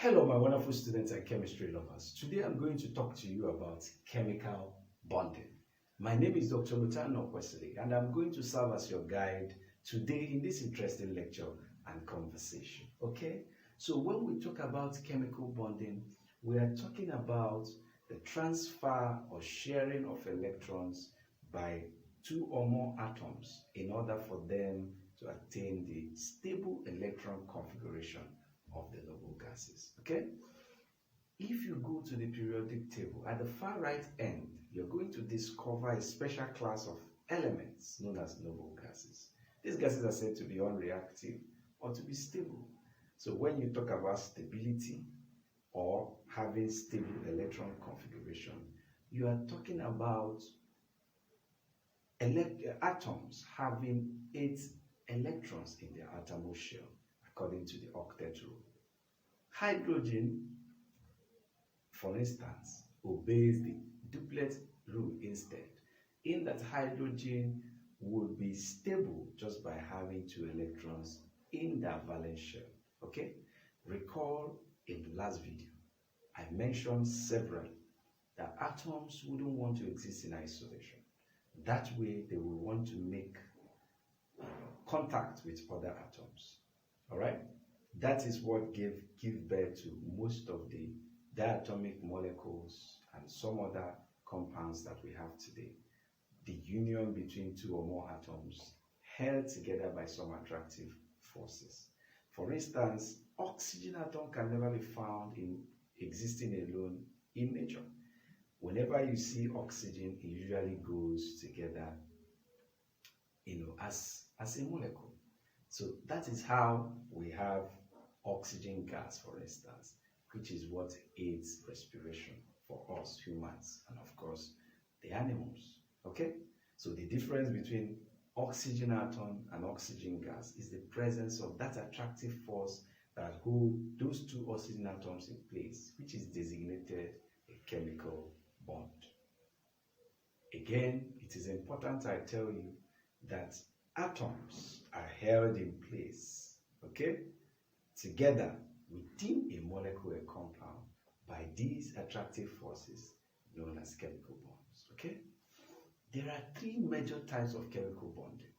Hello, my wonderful students and chemistry lovers. Today I'm going to talk to you about chemical bonding. My name is Dr. Lutano Wesley, and I'm going to serve as your guide today in this interesting lecture and conversation. Okay? So when we talk about chemical bonding, we are talking about the transfer or sharing of electrons by two or more atoms in order for them to attain the stable electron configuration of the noble gases. Okay? If you go to the periodic table, at the far right end, you're going to discover a special class of elements known as noble gases. These gases are said to be unreactive or to be stable. So when you talk about stability or having stable electron configuration, you are talking about atoms having 8 electrons in their outermost shell, according to the octet rule. Hydrogen, for instance, obeys the duplet rule instead, in that hydrogen would be stable just by having 2 electrons in their valence shell. Okay? Recall in the last video, I mentioned severally that atoms wouldn't want to exist in isolation. That way, they will want to make contact with other atoms. All right? That is what give birth to most of the diatomic molecules and some other compounds that we have today. The union between 2 or more atoms held together by some attractive forces. For instance, oxygen atom can never be found in existing alone in nature. Whenever you see oxygen, it usually goes together, as a molecule. So that is how we have oxygen gas, for instance, which is what aids respiration for us humans and of course the animals. Okay? So the difference between oxygen atom and oxygen gas is the presence of that attractive force that hold those 2 oxygen atoms in place, which is designated a chemical bond. Again, it is important I tell you that atoms are held in place, okay, together within a molecule or compound by these attractive forces known as chemical bonds. Okay? There are 3 major types of chemical bonding.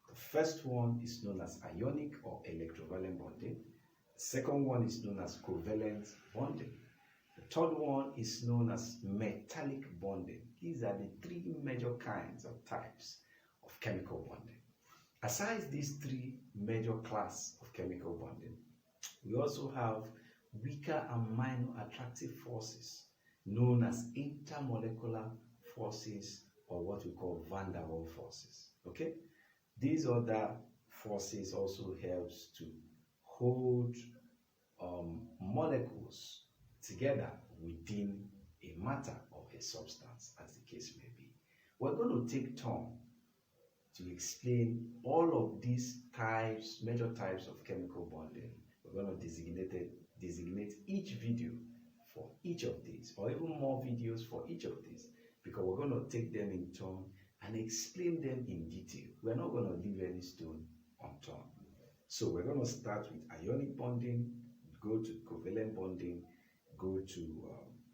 The first one is known as ionic or electrovalent bonding. The second one is known as covalent bonding. The third one is known as metallic bonding. These are the 3 major kinds of types of chemical bonding. Aside these 3 major classes of chemical bonding, we also have weaker and minor attractive forces known as intermolecular forces, or what we call van der Waals forces. Okay? These other forces also helps to hold molecules together within a matter or a substance, as the case may be. We're going to take turn to explain all of these types, major types of chemical bonding. We're going to designate each video for each of these, or even more videos for each of these, because we're going to take them in turn and explain them in detail. We're not going to leave any stone unturned. So we're going to start with ionic bonding, go to covalent bonding, go to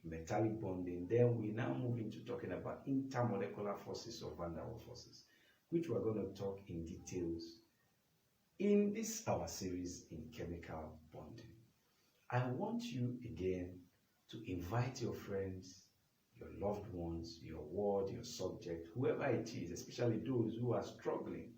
metallic bonding. Then we now move into talking about intermolecular forces or van der Waals forces, which we're going to talk in details in this our series in chemical bonding. I want you again to invite your friends, your loved ones, your ward, your subject, whoever it is, especially those who are struggling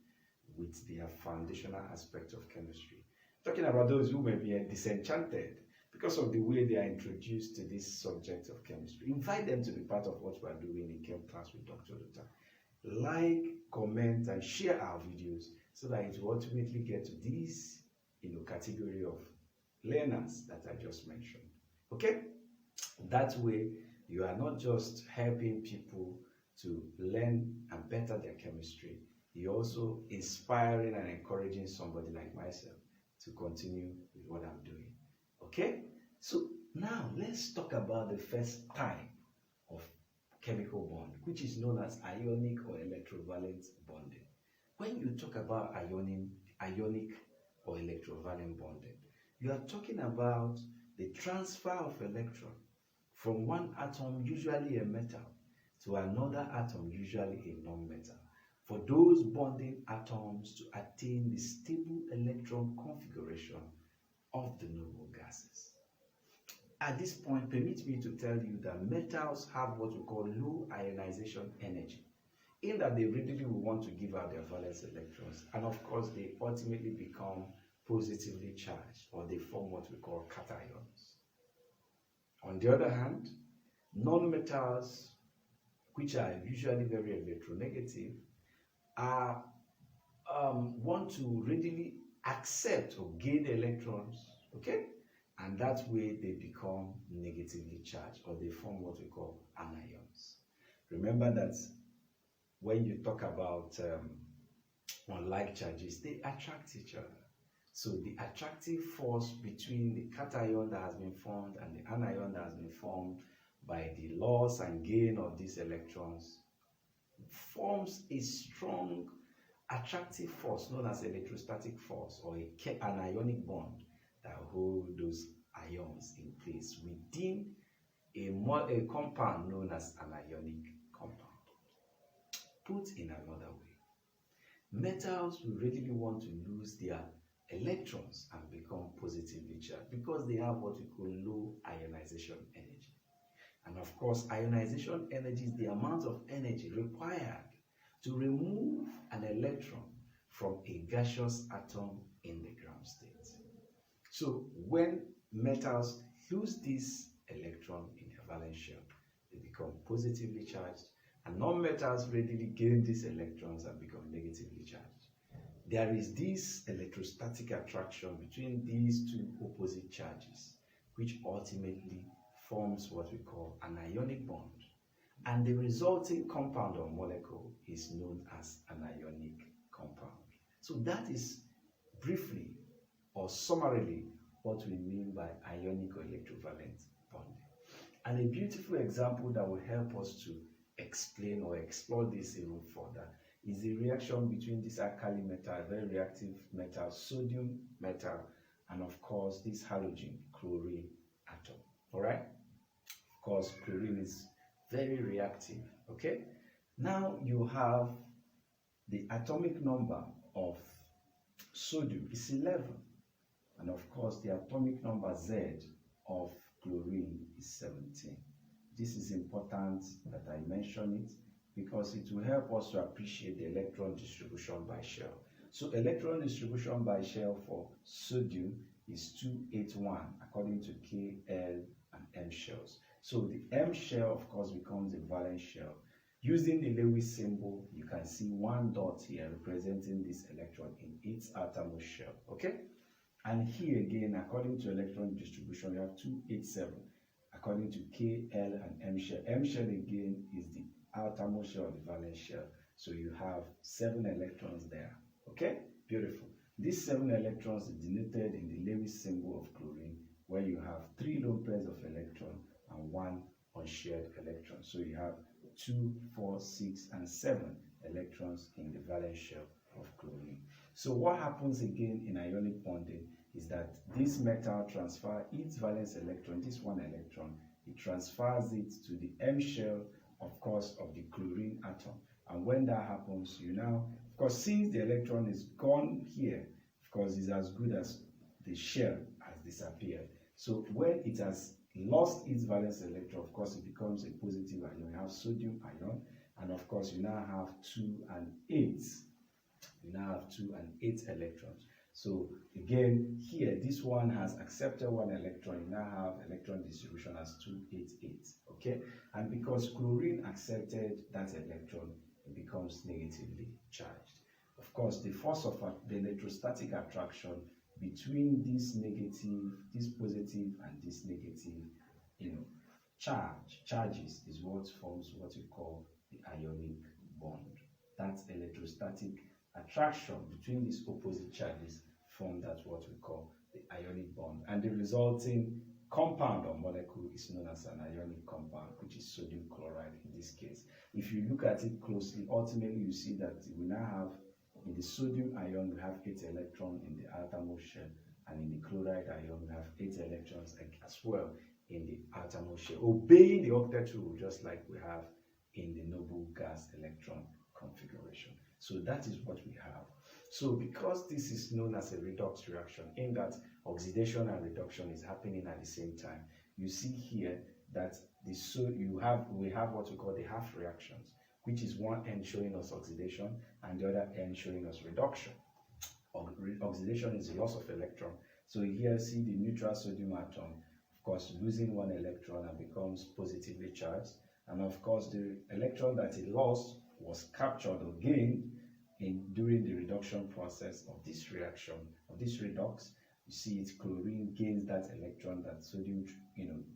with their foundational aspect of chemistry. Talking about those who may be disenchanted because of the way they are introduced to this subject of chemistry. Invite them to be part of what we are doing in Chem Class with Dr. Luther. Like, comment, and share our videos so that it will ultimately get to this category of learners that I just mentioned. Okay? That way, you are not just helping people to learn and better their chemistry, you're also inspiring and encouraging somebody like myself to continue with what I'm doing. Okay? So now let's talk about the first type of chemical bond, which is known as ionic or electrovalent bonding. When you talk about ionic or electrovalent bonding, you are talking about the transfer of electron from one atom, usually a metal, to another atom, usually a non-metal, for those bonding atoms to attain the stable electron configuration of the noble gases. At this point, permit me to tell you that metals have what we call low ionization energy, in that they readily will want to give out their valence electrons, and of course they ultimately become positively charged, or they form what we call cations. On the other hand, non-metals, which are usually very electronegative, want to readily accept or gain electrons, okay? And that way they become negatively charged, or they form what we call anions. Remember that when you talk about unlike charges, they attract each other. So the attractive force between the cation that has been formed and the anion that has been formed by the loss and gain of these electrons forms a strong attractive force known as electrostatic force, or an ionic bond that hold those ions in place within a compound known as an ionic compound. Put in another way, metals will readily want to lose their electrons and become positively charged because they have what we call low ionization energy. And of course, ionization energy is the amount of energy required to remove an electron from a gaseous atom in the ground state. So when metals lose this electron in their valence shell, they become positively charged, and non-metals readily gain these electrons and become negatively charged. There is this electrostatic attraction between these two opposite charges, which ultimately forms what we call an ionic bond, and the resulting compound or molecule is known as an ionic compound. So that is briefly or summarily what we mean by ionic or electrovalent bonding. And a beautiful example that will help us to explain or explore this even further is the reaction between this alkali metal, a very reactive metal, sodium metal, and of course this halogen chlorine atom. All right? Of course, chlorine is very reactive. Okay? Now you have the atomic number of sodium is 11, and of course the atomic number Z of chlorine is 17. This is important that I mention it because it will help us to appreciate the electron distribution by shell. So electron distribution by shell for sodium is 281 according to K, L, and M shells. So the M shell, of course, becomes a valence shell. Using the Lewis symbol, you can see one dot here representing this electron in its outermost shell. Okay? And here again, according to electron distribution, you have 287 according to K, L, and M shell. M shell again is the outermost shell of the valence shell. So you have 7 electrons there. Okay? Beautiful. These 7 electrons are denoted in the Lewis symbol of chlorine, where you have 3 lone pairs of electron and 1 unshared electron. So you have 2, 4, 6, and 7 electrons in the valence shell of chlorine. So what happens again in ionic bonding is that this metal transfers its valence electron, this one electron, it transfers it to the M shell, of course, of the chlorine atom. And when that happens, you now, of course, since the electron is gone here, of course, it's as good as the shell has disappeared. So when it has lost its valence electron, of course, it becomes a positive ion. You have sodium ion, and of course, you now have 2 and 8. You now have 2 and 8 electrons. So again, here, this one has accepted 1 electron. You now have electron distribution as 288. Okay, and because chlorine accepted that electron, it becomes negatively charged. Of course, the force of the electrostatic attraction between this negative, this positive, and this negative, charges is what forms what we call the ionic bond. That electrostatic attraction between these opposite charges form that what we call the ionic bond, and the resulting compound or molecule is known as an ionic compound, which is sodium chloride in this case. If you look at it closely, ultimately you see that we now have in the sodium ion we have 8 electrons in the outermost shell, and in the chloride ion, we have 8 electrons as well in the outermost shell, obeying the octet rule, just like we have in the noble gas electron configuration. So that is what we have. So because this is known as a redox reaction, in that oxidation and reduction is happening at the same time, you see here that we have what we call the half reactions, which is one end showing us oxidation and the other end showing us reduction. Oxidation is the loss of electron. So here see the neutral sodium atom, of course, losing one electron and becomes positively charged. And of course, the electron that it lost was captured or gained during the reduction process of this reaction, of this redox. You see it, chlorine gains that electron that sodium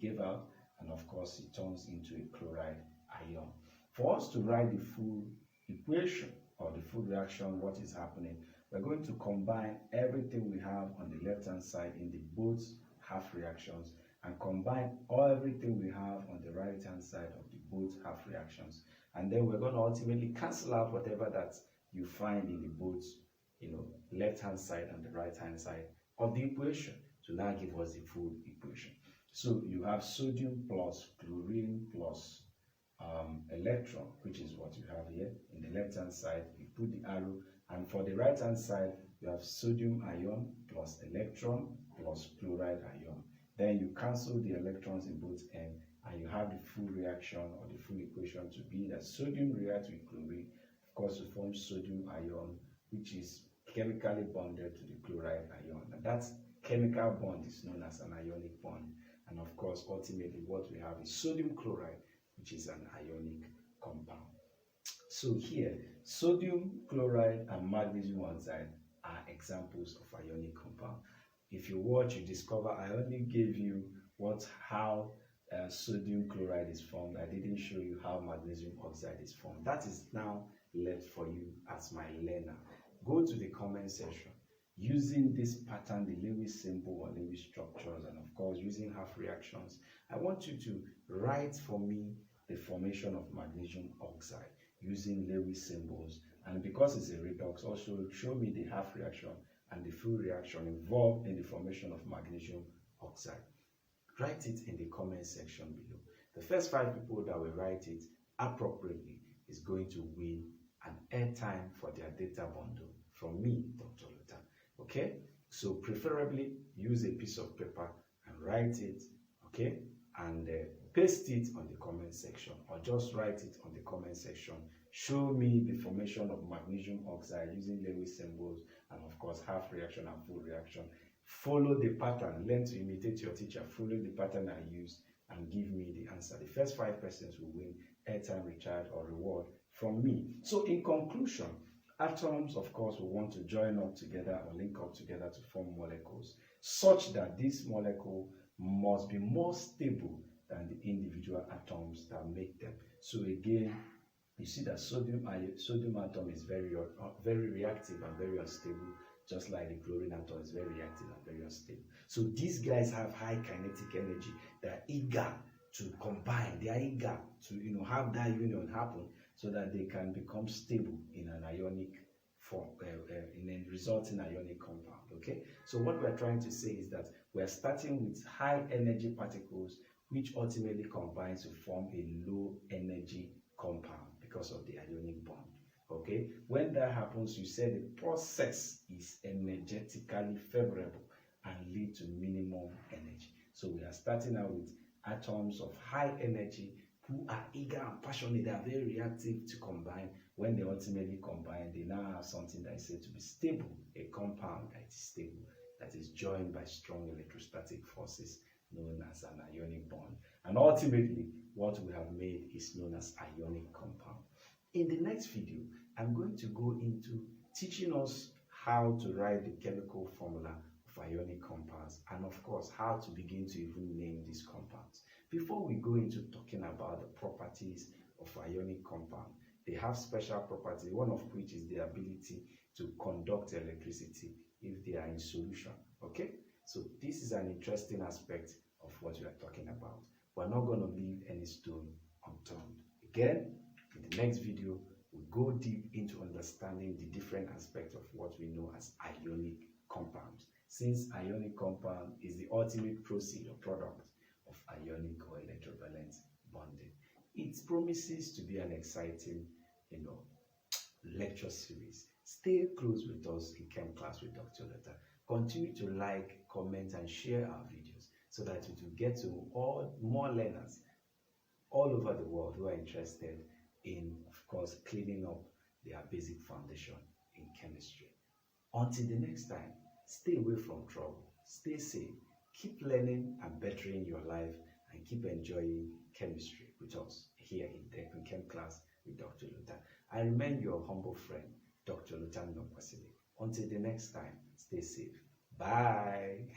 gave out, and of course it turns into a chloride ion. For us to write the full equation or the full reaction, what is happening, we're going to combine everything we have on the left hand side in the both half reactions and combine everything we have on the right hand side of the both half reactions, and then we're going to ultimately cancel out whatever that you find in the both left hand side and the right hand side of the equation to now give us the full equation. So you have sodium plus chlorine plus electron, which is what you have here in the left hand side. You put the arrow, and for the right hand side you have sodium ion plus electron plus chloride ion. Then you cancel the electrons in both ends, and you have the full reaction or the full equation to be that sodium reacts with chlorine, of course, to form sodium ion, which is chemically bonded to the chloride ion. And that chemical bond is known as an ionic bond. And of course, ultimately, what we have is sodium chloride, which is an ionic compound. So here, sodium chloride and magnesium oxide are examples of ionic compound. If you watch, you discover I only gave you how sodium chloride is formed. I didn't show you how magnesium oxide is formed. That is now left for you as my learner. Go to the comment section. Using this pattern, the Lewis symbol or Lewis structures, and of course using half reactions, I want you to write for me the formation of magnesium oxide using Lewis symbols. And because it's a redox, also show me the half reaction and the full reaction involved in the formation of magnesium oxide. Write it in the comment section below. The first 5 people that will write it appropriately is going to win an airtime for their data bundle from me, Dr. Luther. Okay, so preferably use a piece of paper and write it, okay, and paste it on the comment section, or just write it on the comment section. Show me the formation of magnesium oxide using Lewis symbols, and of course half reaction and full reaction. Follow the pattern, learn to imitate your teacher, follow the pattern I use, and give me the answer. The first 5 persons will win airtime recharge or reward from me. So in conclusion, atoms, of course, will want to join up together or link up together to form molecules, such that this molecule must be more stable than the individual atoms that make them. So again, you see that sodium atom is very reactive and very unstable, just like the chlorine atom is very reactive and very unstable. So these guys have high kinetic energy. They are eager to combine. They are eager to have that union happen so that they can become stable in an ionic form, in a resulting ionic compound. Okay. So what we are trying to say is that we are starting with high energy particles, which ultimately combines to form a low energy compound because of the ionic bond. Okay, when that happens, you say the process is energetically favorable and lead to minimum energy. So we are starting out with atoms of high energy who are eager and passionate. They are very reactive to combine. When they ultimately combine, they now have something that is said to be stable, a compound that is stable, that is joined by strong electrostatic forces known as an ionic bond. And ultimately, what we have made is known as ionic compound. In the next video, I'm going to go into teaching us how to write the chemical formula of ionic compounds, and of course, how to begin to even name these compounds. Before we go into talking about the properties of ionic compound, they have special properties, one of which is the ability to conduct electricity if they are in solution. Okay, so this is an interesting aspect of what we are talking about. We're not going to leave any stone unturned. Again, in the next video, we'll go deep into understanding the different aspects of what we know as ionic compounds. since ionic compound is the ultimate proceed or product of ionic or electrovalent bonding. It promises to be an exciting, you know, lecture series. Stay close with us in Chem Class with Dr. Luther. Continue to like, comment, and share our videos so that it will get to all more learners all over the world who are interested in, of course, cleaning up their basic foundation in chemistry. Until the next time, stay away from trouble, stay safe, keep learning and bettering your life, and keep enjoying chemistry with us here in Chem Class with Dr. Luther. I remain your humble friend, Dr. Luther Nokwasile. Until the next time, stay safe. Bye.